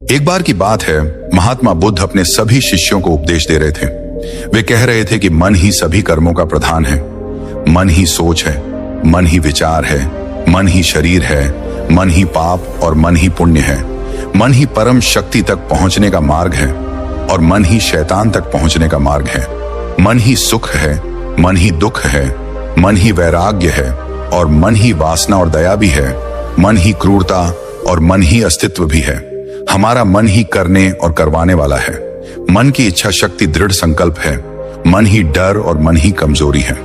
एक बार की बात है, महात्मा बुद्ध अपने सभी शिष्यों को उपदेश दे रहे थे। वे कह रहे थे कि मन ही सभी कर्मों का प्रधान है। मन ही सोच है, मन ही विचार है, मन ही शरीर है, मन ही पाप और मन ही पुण्य है। मन ही परम शक्ति तक पहुंचने का मार्ग है और मन ही शैतान तक पहुंचने का मार्ग है। मन ही सुख है, मन ही दुख है, मन ही वैराग्य है और मन ही वासना और दया भी है। मन ही क्रूरता और मन ही अस्तित्व भी है। हमारा मन ही करने और करवाने वाला है। मन की इच्छा शक्ति दृढ़ संकल्प है। मन ही डर और मन ही कमजोरी है।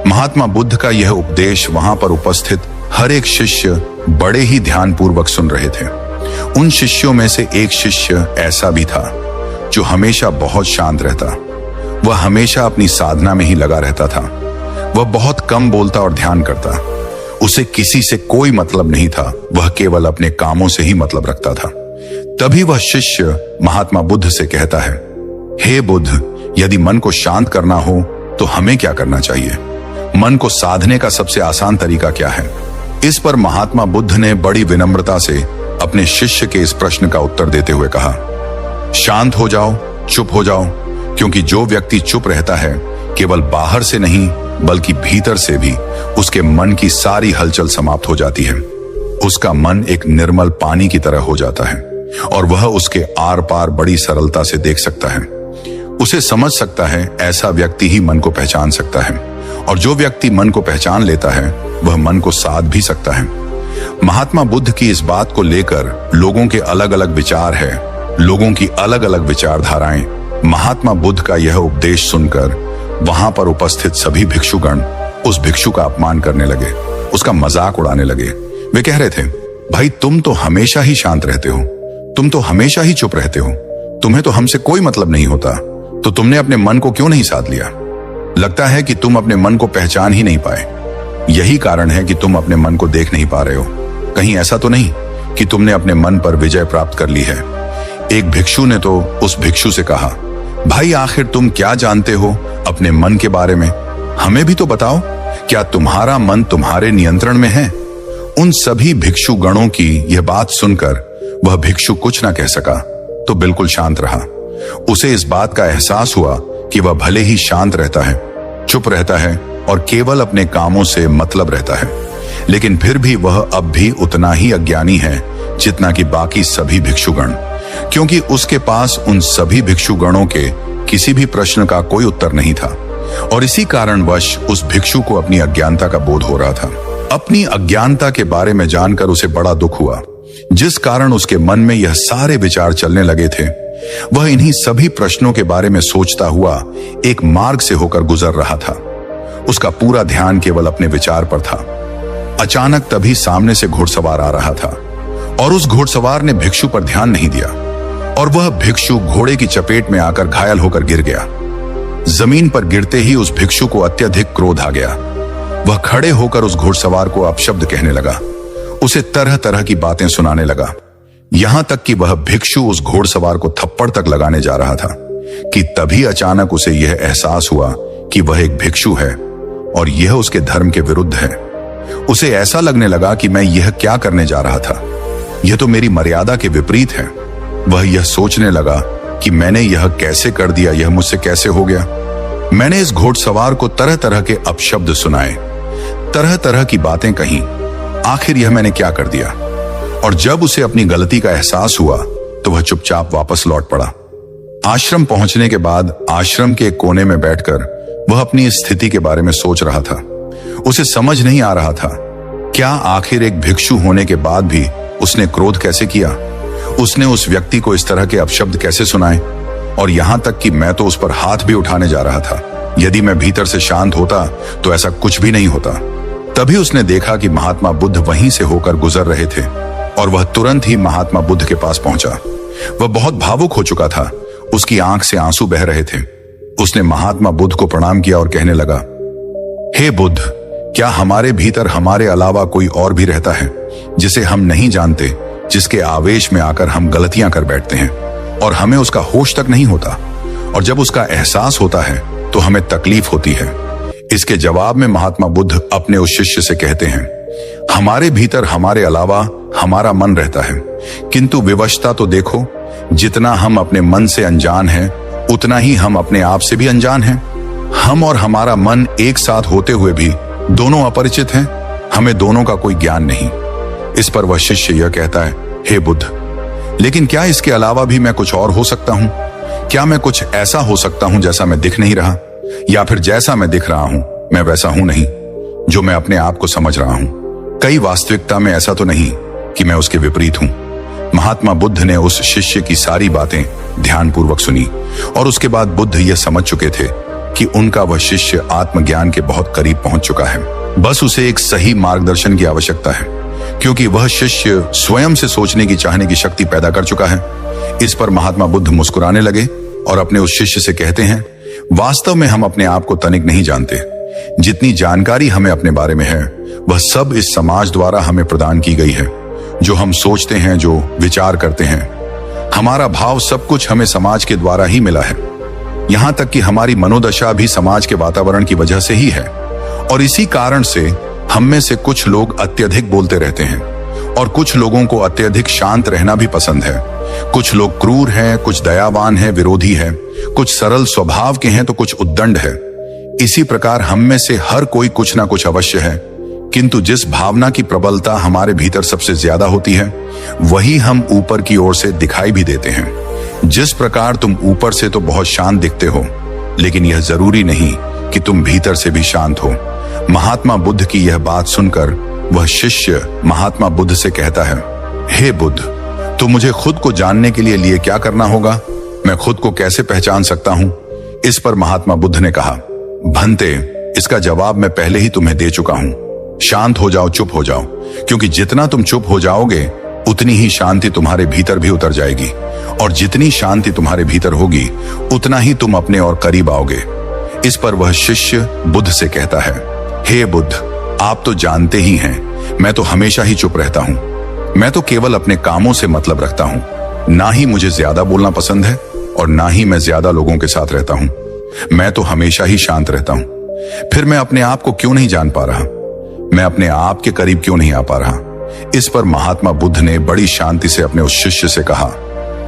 महात्मा बुद्ध का यह उपदेश वहां पर उपस्थित हर एक शिष्य बड़े ही ध्यानपूर्वक सुन रहे थे। उन शिष्यों में से एक शिष्य ऐसा भी था जो हमेशा बहुत शांत रहता। वह हमेशा अपनी साधना में ही लगा रहता था। वह बहुत कम बोलता और ध्यान करता। उसे किसी से कोई मतलब नहीं था। वह केवल अपने कामों से ही मतलब रखता था। तभी वह शिष्य महात्मा बुद्ध से कहता है, हे बुद्ध, यदि मन को शांत करना हो तो हमें क्या करना चाहिए? मन को साधने का सबसे आसान तरीका क्या है? इस पर महात्मा बुद्ध ने बड़ी विनम्रता से अपने शिष्य के इस प्रश्न का उत्तर देते हुए कहा, शांत हो जाओ, चुप हो जाओ, क्योंकि जो व्यक्ति चुप रहता है केवल बाहर से नहीं बल्कि भीतर से भी उसके मन की सारी हलचल समाप्त हो जाती है। उसका मन एक निर्मल पानी की तरह हो जाता है और वह उसके आर पार बड़ी सरलता से देख सकता है, उसे समझ सकता है। ऐसा व्यक्ति ही मन को पहचान सकता है और जो व्यक्ति मन को पहचान लेता है वह मन को साध भी सकता है। महात्मा बुद्ध की इस बात को लेकर लोगों के अलग अलग विचार है, लोगों की अलग अलग विचारधाराएं। महात्मा बुद्ध का यह उपदेश सुनकर वहां पर उपस्थित सभी भिक्षुगण उस भिक्षु का अपमान करने लगे, उसका मजाक उड़ाने लगे। वे कह रहे थे, भाई तुम तो हमेशा ही शांत रहते हो, तुम तो हमेशा ही चुप रहते हो, तुम्हें तो हमसे कोई मतलब नहीं होता, तो तुमने अपने मन को क्यों नहीं साध लिया? लगता है कि तुम अपने मन को पहचान ही नहीं पाए। यही कारण है कि तुम अपने मन को देख नहीं पा रहे हो। कहीं ऐसा तो नहीं कि तुमने अपने मन पर विजय प्राप्त कर ली है? एक भिक्षु ने तो उस भिक्षु से कहा, भाई आखिर तुम क्या जानते हो अपने मन के बारे में? हमें भी तो बताओ, क्या तुम्हारा मन तुम्हारे नियंत्रण में है? उन सभी भिक्षु गणों की यह बात सुनकर वह भिक्षु कुछ न कह सका, तो बिल्कुल शांत रहा। उसे इस बात का एहसास हुआ कि वह भले ही शांत रहता है, चुप रहता है और केवल अपने कामों से मतलब रहता है, लेकिन फिर भी वह अब भी उतना ही अज्ञानी है जितना कि बाकी सभी भिक्षुगण, क्योंकि उसके पास उन सभी भिक्षुगणों के किसी भी प्रश्न का कोई उत्तर नहीं था और इसी कारणवश उस भिक्षु को अपनी अज्ञानता का बोध हो रहा था। अपनी अज्ञानता के बारे में जानकर उसे बड़ा दुख हुआ, जिस कारण उसके मन में यह सारे विचार चलने लगे थे। वह इन्हीं सभी प्रश्नों के बारे में सोचता हुआ एक मार्ग से होकर गुजर रहा था। उसका पूरा ध्यान केवल अपने विचार पर था। अचानक तभी सामने से घुड़सवार आ रहा था और उस घुड़सवार ने भिक्षु पर ध्यान नहीं दिया और वह भिक्षु घोड़े की चपेट में आकर घायल होकर गिर गया। जमीन पर गिरते ही उस भिक्षु को अत्यधिक क्रोध आ गया। वह खड़े होकर उस घुड़सवार को अपशब्द कहने लगा, उसे तरह तरह की बातें सुनाने लगा, यहां तक कि वह भिक्षु उस घोड़सवार को थप्पड़ तक लगाने जा रहा था कि तभी अचानक उसे यह एहसास हुआ कि वह एक भिक्षु है और यह उसके धर्म के विरुद्ध है। उसे ऐसा लगने लगा कि मैं यह क्या करने जा रहा था, यह तो मेरी मर्यादा के विपरीत है। वह यह सोचने लगा कि मैंने यह कैसे कर दिया, यह मुझसे कैसे हो गया। मैंने इस घोड़सवार को तरह तरह के अपशब्द सुनाए, तरह तरह की बातें कही, आखिर यह मैंने क्या कर दिया? और जब उसे अपनी गलती का एहसास हुआ तो वह चुपचाप वापस लौट पड़ा। आश्रम पहुंचने के बाद आश्रम के कोने में बैठकर वह अपनी स्थिति के बारे में सोच रहा था। उसे समझ नहीं आ रहा था, क्या आखिर एक भिक्षु होने के बाद भी उसने क्रोध कैसे किया? उसने उस व्यक्ति को इस तरह के अपशब्द कैसे सुनाए? और यहां तक कि मैं तो उस पर हाथ भी उठाने जा रहा था। यदि मैं भीतर से शांत होता तो ऐसा कुछ भी नहीं होता। तभी उसने देखा कि महात्मा बुद्ध वहीं से होकर गुजर रहे थे और वह तुरंत ही महात्मा बुद्ध के पास पहुंचा। वह बहुत भावुक हो चुका था, उसकी आंख से आंसू बह रहे थे। उसने महात्मा बुद्ध को प्रणाम किया और कहने लगा, हे बुद्ध, क्या हमारे भीतर हमारे अलावा कोई और भी रहता है जिसे हम नहीं जानते, जिसके आवेश में आकर हम गलतियां कर बैठते हैं और हमें उसका होश तक नहीं होता, और जब उसका एहसास होता है तो हमें तकलीफ होती है? इसके जवाब में महात्मा बुद्ध अपने उस शिष्य से कहते हैं, हमारे भीतर हमारे अलावा हमारा मन रहता है, किंतु विवशता तो देखो, जितना हम अपने मन से अनजान हैं, उतना ही हम अपने आप से भी अनजान हैं। हम और हमारा मन एक साथ होते हुए भी दोनों अपरिचित हैं, हमें दोनों का कोई ज्ञान नहीं। इस पर वह शिष्य यह कहता है, हे बुद्ध, लेकिन क्या इसके अलावा भी मैं कुछ और हो सकता हूं? क्या मैं कुछ ऐसा हो सकता हूं जैसा मैं दिख नहीं रहा, या फिर जैसा मैं दिख रहा हूं मैं वैसा हूं नहीं, जो मैं अपने आप को समझ रहा हूं? कई वास्तविकता में ऐसा तो नहीं कि मैं उसके विपरीत हूं। महात्मा बुद्ध ने उस शिष्य की सारी बातें ध्यानपूर्वक सुनी और उसके बाद बुद्ध यह समझ चुके थे कि उनका वह शिष्य आत्मज्ञान के बहुत करीब पहुंच चुका है। बस उसे एक सही मार्गदर्शन की आवश्यकता है, क्योंकि वह शिष्य स्वयं से सोचने की चाहने की शक्ति पैदा कर चुका है। इस पर महात्मा बुद्ध मुस्कुराने लगे और अपने उस शिष्य से कहते हैं, वास्तव में हम अपने आप को तनिक नहीं जानते। जितनी जानकारी हमें अपने बारे में है वह सब इस समाज द्वारा हमें प्रदान की गई है। जो हम सोचते हैं, जो विचार करते हैं, हमारा भाव, सब कुछ हमें समाज के द्वारा ही मिला है। यहां तक कि हमारी मनोदशा भी समाज के वातावरण की वजह से ही है। और इसी कारण से हम में से कुछ लोग अत्यधिक बोलते रहते हैं और कुछ लोगों को अत्यधिक शांत रहना भी पसंद है। कुछ लोग क्रूर हैं, कुछ दयावान हैं, विरोधी हैं, कुछ सरल स्वभाव के हैं तो कुछ उद्दंड है। इसी प्रकार हम में से हर कोई कुछ ना कुछ अवश्य है, किंतु जिस भावना की प्रबलता हमारे भीतर सबसे ज्यादा होती है वही हम ऊपर की ओर से दिखाई भी देते हैं। जिस प्रकार तुम ऊपर से तो बहुत शांत दिखते हो, लेकिन यह जरूरी नहीं कि तुम भीतर से भी शांत हो। महात्मा बुद्ध की यह बात सुनकर वह शिष्य महात्मा बुद्ध से कहता है, हे बुद्ध, तो मुझे खुद को जानने के लिए क्या करना होगा? मैं खुद को कैसे पहचान सकता हूं? इस पर महात्मा बुद्ध ने कहा, भंते, इसका जवाब मैं पहले ही तुम्हें दे चुका हूं। शांत हो जाओ, चुप हो जाओ, क्योंकि जितना तुम चुप हो जाओगे उतनी ही शांति तुम्हारे भीतर भी उतर जाएगी, और जितनी शांति तुम्हारे भीतर होगी उतना ही तुम अपने और करीब आओगे। इस पर वह शिष्य बुद्ध से कहता है, हे बुद्ध, आप तो जानते ही हैं मैं तो हमेशा ही चुप रहता हूं। मैं तो केवल अपने कामों से मतलब रखता हूं। ना ही मुझे ज्यादा बोलना पसंद है और ना ही मैं ज्यादा लोगों के साथ रहता हूं। मैं तो हमेशा ही शांत रहता हूं। फिर मैं अपने आप को क्यों नहीं जान पा रहा? मैं अपने आप के करीब क्यों नहीं आ पा रहा? इस पर महात्मा बुद्ध ने बड़ी शांति से अपने उस शिष्य से कहा,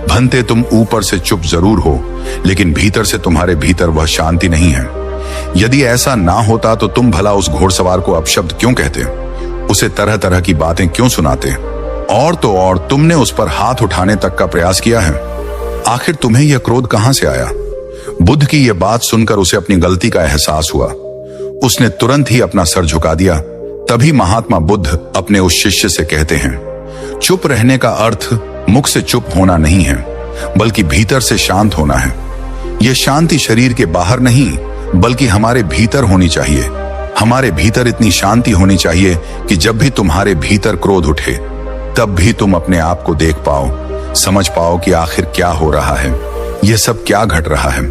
भंते, तुम ऊपर से चुप जरूर हो, लेकिन भीतर से तुम्हारे भीतर वह शांति नहीं है। यदि ऐसा ना होता तो तुम भला उस घोड़सवार को अपशब्द क्यों कहते? उसे तरह तरह की बातें क्यों सुनाते? और तो और तुमने उस पर हाथ उठाने तक का प्रयास किया है। आखिर तुम्हें यह क्रोध कहां से आया? बुद्ध की यह बात सुनकर उसे अपनी गलती का एहसास हुआ। उसने तुरंत ही अपना सर झुका दिया। तभी महात्मा बुद्ध अपने उस शिष्य से कहते हैं, चुप रहने का अर्थ मुख से चुप होना नहीं है, बल्कि भीतर से शांत होना है। यह शांति शरीर के बाहर नहीं, बल्कि हमारे भीतर होनी चाहिए। हमारे भीतर इतनी शांति होनी चाहिए कि जब भी तुम्हारे भीतर क्रोध उठे तब भी तुम अपने आप को देख पाओ, समझ पाओ कि आखिर क्या हो रहा है, यह सब क्या घट रहा है।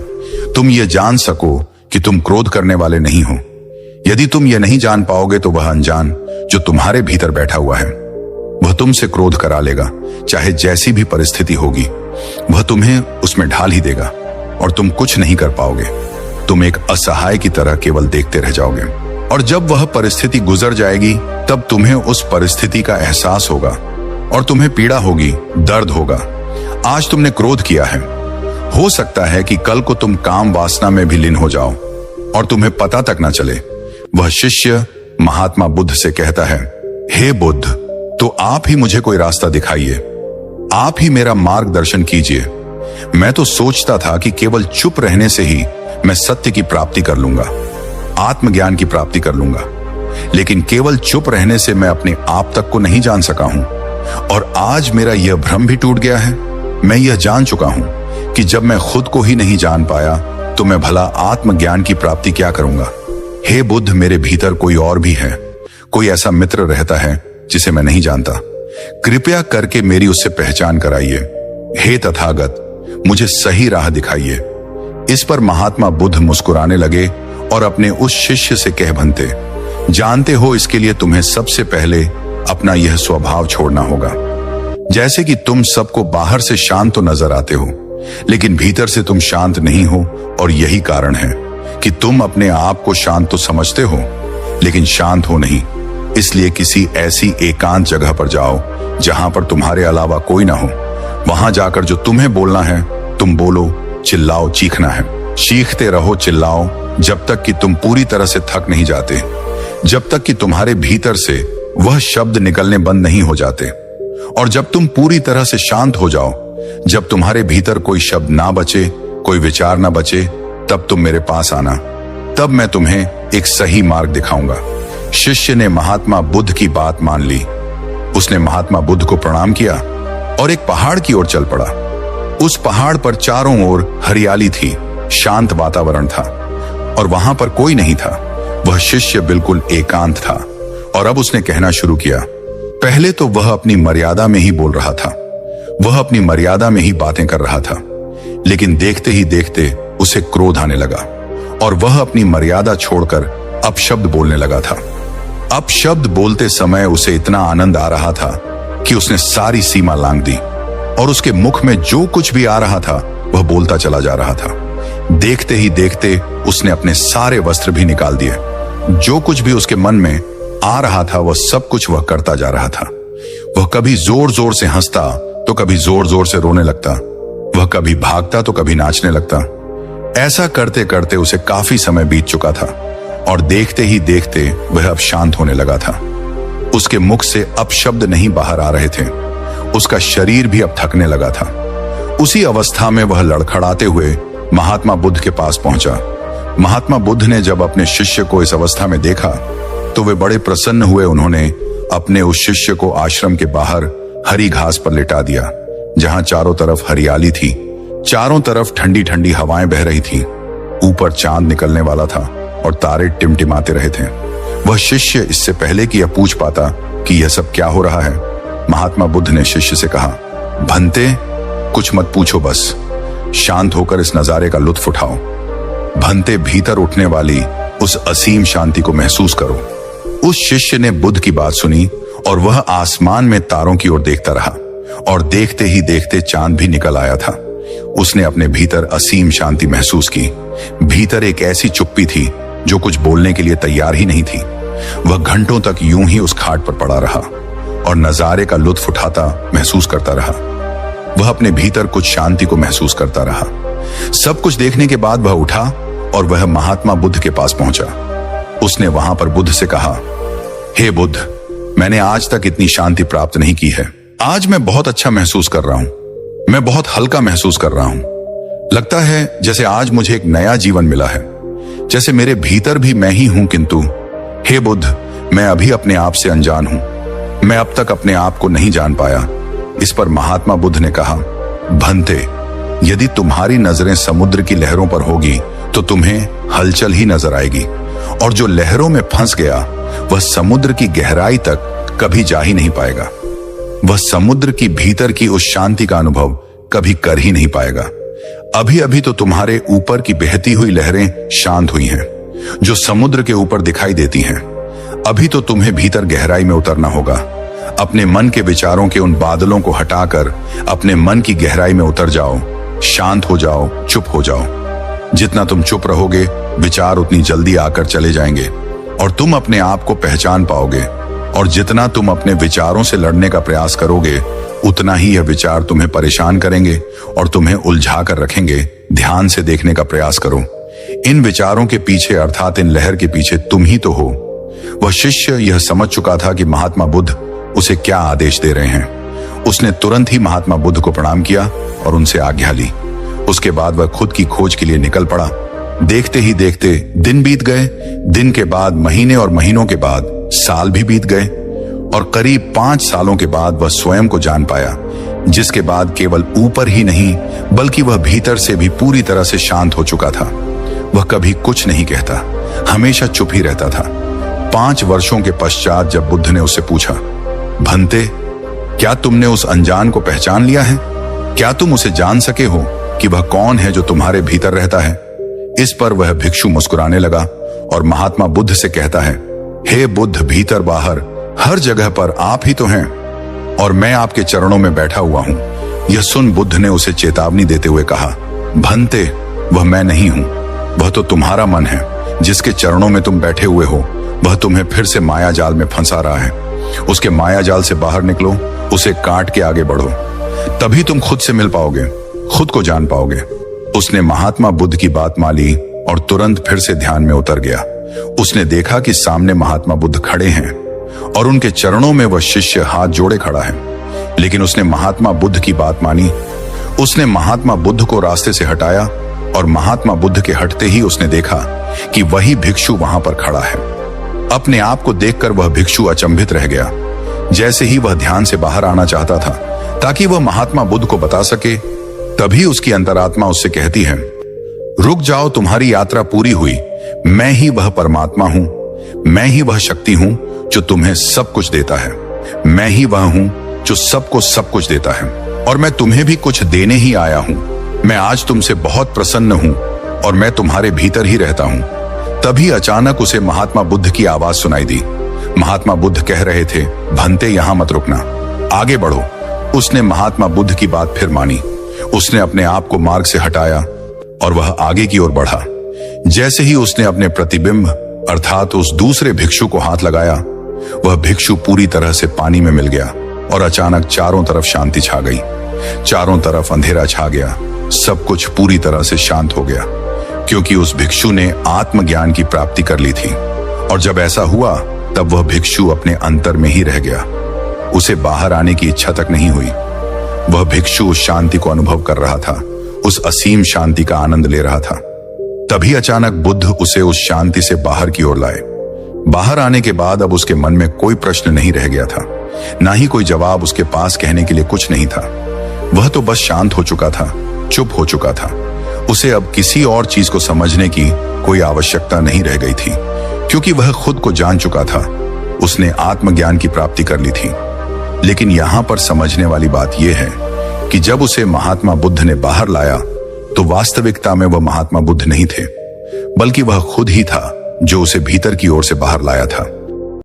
तुम ये जान सको कि तुम क्रोध करने वाले नहीं हो। यदि तुम ये नहीं जान पाओगे तो वह अनजान जो तुम्हारे भीतर बैठा हुआ है वह तुमसे क्रोध करा लेगा। चाहे जैसी भी परिस्थिति होगी वह तुम्हें उसमें ढाल ही देगा और तुम कुछ नहीं कर पाओगे। तुम एक असहाय की तरह केवल देखते रह जाओगे, और जब वह परिस्थिति गुजर जाएगी तब तुम्हें उस परिस्थिति का एहसास होगा और तुम्हें पीड़ा होगी, दर्द होगा। आज तुमने क्रोध किया है, हो सकता है कि कल को तुम काम वासना में भी लीन हो जाओ और तुम्हें पता तक ना चले। वह शिष्य महात्मा बुद्ध से कहता है, हे बुद्ध, तो आप ही मुझे कोई रास्ता दिखाइए, आप ही मेरा मार्गदर्शन कीजिए। मैं तो सोचता था कि केवल चुप रहने से ही मैं सत्य की प्राप्ति कर लूंगा, आत्मज्ञान की प्राप्ति कर लूंगा, लेकिन केवल चुप रहने से मैं अपने आप तक को नहीं जान सका हूं। और आज मेरा यह भ्रम भी टूट गया है। मैं यह जान चुका हूं कि जब मैं खुद को ही नहीं जान पाया तो मैं भला आत्मज्ञान की प्राप्ति क्या करूंगा। हे बुद्ध, मेरे भीतर कोई और भी है, कोई ऐसा मित्र रहता है जिसे मैं नहीं जानता। कृपया करके मेरी उससे पहचान कराइए। हे तथागत, मुझे सही राह दिखाइए। इस पर महात्मा बुद्ध मुस्कुराने लगे और अपने उस शिष्य से कह भंते, जानते हो इसके लिए तुम्हें सबसे पहले अपना यह स्वभाव छोड़ना होगा। जैसे कि तुम सबको बाहर से शांत तो नजर आते हो, लेकिन भीतर से तुम शांत नहीं हो, और यही कारण है कि तुम अपने आप को शांत तो समझते हो लेकिन शांत हो नहीं। इसलिए किसी ऐसी एकांत जगह पर जाओ जहां पर तुम्हारे अलावा कोई ना हो। वहां जाकर जो तुम्हें बोलना है तुम बोलो, चिल्लाओ, चीखना है। चीखते रहो, चिल्लाओ, जब तक कि तुम पूरी तरह से थक नहीं जाते, जब तक कि तुम्हारे भीतर से वह शब्द निकलने बंद नहीं हो जाते। और जब तुम पूरी तरह से शांत हो जाओ, जब तुम्हारे भीतर कोई शब्द ना बचे, कोई विचार ना बचे, तब तुम मेरे पास आना। तब मैं तुम्हें एक सही मार्ग दिखाऊंगा। शिष्य ने महात्मा बुद्ध की बात मान ली। उसने महात्मा बुद्ध को प्रणाम किया और एक पहाड़ की ओर चल पड़ा। उस पहाड़ पर चारों ओर हरियाली थी, शांत वातावरण था और वहां पर कोई नहीं था। वह शिष्य बिल्कुल एकांत था और अब उसने कहना शुरू किया। पहले तो वह अपनी मर्यादा में ही बोल रहा था, वह अपनी मर्यादा में ही बातें कर रहा था, लेकिन देखते ही देखते उसे क्रोध आने लगा और वह अपनी मर्यादा छोड़कर अपशब्द बोलने लगा था। अपशब्द बोलते समय उसे इतना आनंद आ रहा था कि उसने सारी सीमा लांघ दी और उसके मुख में जो कुछ भी आ रहा था वह बोलता चला जा रहा था। देखते ही देखते उसने अपने सारे वस्त्र भी निकाल दिए। जो कुछ भी उसके मन में आ रहा था वह सब कुछ वह करता जा रहा था। वह कभी जोर जोर से हंसता तो कभी जोर जोर से रोने लगता, वह कभी भागता तो कभी नाचने लगता। ऐसा करते करते उसे काफी समय बीत चुका था और देखते ही देखते वह अब शांत होने लगा था। उसके मुख से अब शब्द नहीं बाहर आ रहे थे, उसका शरीर भी अब थकने लगा था। उसी अवस्था में वह लड़खड़ाते हुए महात्मा बुद्ध के पास पहुंचा। महात्मा बुद्ध ने जब अपने शिष्य को इस अवस्था में देखा तो वे बड़े प्रसन्न हुए। उन्होंने अपने उस शिष्य को आश्रम के बाहर हरी घास पर लिटा दिया, जहां चारों तरफ हरियाली थी, चारों तरफ ठंडी ठंडी हवाएं बह रही थी। ऊपर चांद निकलने वाला था और तारे टिमटिमाते रहे थे। वह शिष्य इससे पहले कि यह पूछ पाता कि यह सब क्या हो रहा है, महात्मा बुद्ध ने शिष्य से कहा, भंते, कुछ मत पूछो, बस शांत होकर इस नजारे का लुत्फ उठाओ। भंते, भीतर उठने वाली उस असीम शांति को महसूस करो। उस शिष्य ने बुद्ध की बात सुनी और वह आसमान में तारों की ओर देखता रहा और देखते ही देखते चांद भी निकल आया था। उसने अपने भीतर असीम शांति महसूस की। भीतर एक ऐसी चुप्पी थी जो कुछ बोलने के लिए तैयार ही नहीं थी। वह घंटों तक यूं ही उस खाट पर पड़ा रहा और नजारे का लुत्फ उठाता महसूस करता रहा। वह अपने भीतर कुछ शांति को महसूस करता रहा। सब कुछ देखने के बाद वह उठा और वह महात्मा बुद्ध के पास पहुंचा। उसने वहां पर बुद्ध से कहा, हे बुद्ध, मैंने आज तक इतनी शांति प्राप्त नहीं की है। आज मैं बहुत अच्छा महसूस कर रहा हूं, मैं बहुत हल्का महसूस कर रहा हूं। लगता है जैसे आज मुझे एक नया जीवन मिला है, जैसे मेरे भीतर भी मैं ही हूं। किंतु हे बुद्ध, मैं अभी अपने आप से अनजान हूं, मैं अब तक अपने आप को नहीं जान पाया। इस पर महात्मा बुद्ध ने कहा, भंते, यदि तुम्हारी नजरें समुद्र की लहरों पर होगी तो तुम्हें हलचल ही नजर आएगी, और जो लहरों में फंस गया वह समुद्र की गहराई तक कभी जा ही नहीं पाएगा। वह समुद्र की भीतर की उस शांति का अनुभव कभी कर ही नहीं पाएगा। अभी अभी तो तुम्हारे ऊपर की बहती हुई लहरें शांत हुई हैं, जो समुद्र के ऊपर दिखाई देती हैं। अभी तो तुम्हें भीतर गहराई में उतरना होगा। अपने मन के विचारों के उन बादलों को हटाकर अपने मन की गहराई में उतर जाओ, शांत हो जाओ, चुप हो जाओ। जितना तुम चुप रहोगे, विचार उतनी जल्दी आकर चले जाएंगे और तुम अपने आप को पहचान पाओगे। और जितना तुम अपने विचारों से लड़ने का प्रयास करोगे, उतना ही यह विचार तुम्हें परेशान करेंगे और तुम्हें उलझा कर रखेंगे। ध्यान से देखने का प्रयास करो। इन विचारों के पीछे, अर्थात इन लहर के पीछे तुम ही तो हो। वह शिष्य यह समझ चुका था कि महात्मा बुद्ध उसे क्या आदेश दे रहे हैं। उसने तुरंत ही महात्मा बुद्ध को प्रणाम किया और उनसे आज्ञा ली। उसके बाद वह खुद की खोज के लिए निकल पड़ा। देखते ही देखते दिन बीत गए। दिन के बाद महीने और महीनों के बाद साल भी बीत गए और करीब 5 सालों के बाद वह स्वयं को जान पाया, जिसके बाद केवल ऊपर ही नहीं बल्कि वह भीतर से भी पूरी तरह से शांत हो चुका था। वह कभी कुछ नहीं कहता, हमेशा चुप ही रहता था। 5 वर्षों के पश्चात जब बुद्ध ने उससे पूछा, भंते, क्या तुमने उस अनजान को पहचान लिया है? क्या तुम उसे जान सके हो कि वह कौन है जो तुम्हारे भीतर रहता है? इस पर वह भिक्षु मुस्कुराने लगा और महात्मा बुद्ध से कहता है, हे बुद्ध, भीतर बाहर हर जगह पर आप ही तो हैं और मैं आपके चरणों में बैठा हुआ हूं। यह सुन बुद्ध ने उसे चेतावनी देते हुए कहा, भंते, वह मैं नहीं हूं, वह तो तुम्हारा मन है जिसके चरणों में तुम बैठे हुए हो वह तुम्हें फिर से माया जाल में फंसा रहा है। उसके माया जाल से बाहर निकलो, उसे काट के आगे बढ़ो, तभी तुम खुद से मिल पाओगे, खुद को जान पाओगे। उसने महात्मा बुद्ध की बात मानी और तुरंत फिर से ध्यान में उतर गया। उसने देखा कि सामने महात्मा बुद्ध खड़े हैं और उनके चरणों में वह शिष्य हाथ जोड़े खड़ा है। लेकिन उसने महात्मा बुद्ध की बात मानी। उसने महात्मा बुद्ध को रास्ते से हटाया और महात्मा बुद्ध के हटते ही उसने देखा कि वही भिक्षु वहां पर खड़ा है। अपने आप को देखकर वह भिक्षु अचंभित रह गया। जैसे ही वह ध्यान से बाहर आना चाहता था ताकि वह महात्मा बुद्ध को बता सके, तभी उसकी अंतरात्मा उससे कहती है, रुक जाओ, तुम्हारी यात्रा पूरी हुई। मैं ही वह परमात्मा हूं, मैं ही वह शक्ति हूं जो तुम्हें सब कुछ देता है। मैं ही वह हूं जो सबको सब कुछ देता है और मैं तुम्हें भी कुछ देने ही आया हूं। मैं आज तुमसे बहुत प्रसन्न हूं और मैं तुम्हारे भीतर ही रहता हूं। तभी अचानक उसे महात्मा बुद्ध की आवाज सुनाई दी। महात्मा बुद्ध कह रहे थे, भंते यहां मत रुकना, आगे बढ़ो। उसने महात्मा बुद्ध की बात फिर मानी। उसने अपने आप को मार्ग से हटाया और वह आगे की ओर बढ़ा। जैसे ही उसने अपने प्रतिबिंब अर्थात उस दूसरे भिक्षु को हाथ लगाया, वह भिक्षु पूरी तरह से पानी में मिल गया और अचानक चारों तरफ शांति छा गई। चारों तरफ अंधेरा छा गया, सब कुछ पूरी तरह से शांत हो गया, क्योंकि उस भिक्षु ने आत्मज्ञान की प्राप्ति कर ली थी। और जब ऐसा हुआ तब वह भिक्षु अपने अंतर में ही रह गया। उसे बाहर आने की इच्छा तक नहीं हुई। वह भिक्षु उस शांति को अनुभव कर रहा था, उस असीम शांति का आनंद ले रहा था। तभी अचानक बुद्ध उसे उस शांति से बाहर की ओर लाए। बाहर आने के बाद अब उसके मन में कोई प्रश्न नहीं रह गया था, ना ही कोई जवाब उसके पास कहने के लिए कुछ नहीं था। वह तो बस शांत हो चुका था, चुप हो चुका था। उसे अब किसी और चीज को समझने की कोई आवश्यकता नहीं रह गई थी, क्योंकि वह खुद को जान चुका था। उसने आत्मज्ञान की प्राप्ति कर ली थी। लेकिन यहां पर समझने वाली बात यह है कि जब उसे महात्मा बुद्ध ने बाहर लाया तो वास्तविकता में वह महात्मा बुद्ध नहीं थे, बल्कि वह खुद ही था जो उसे भीतर की ओर से बाहर लाया था।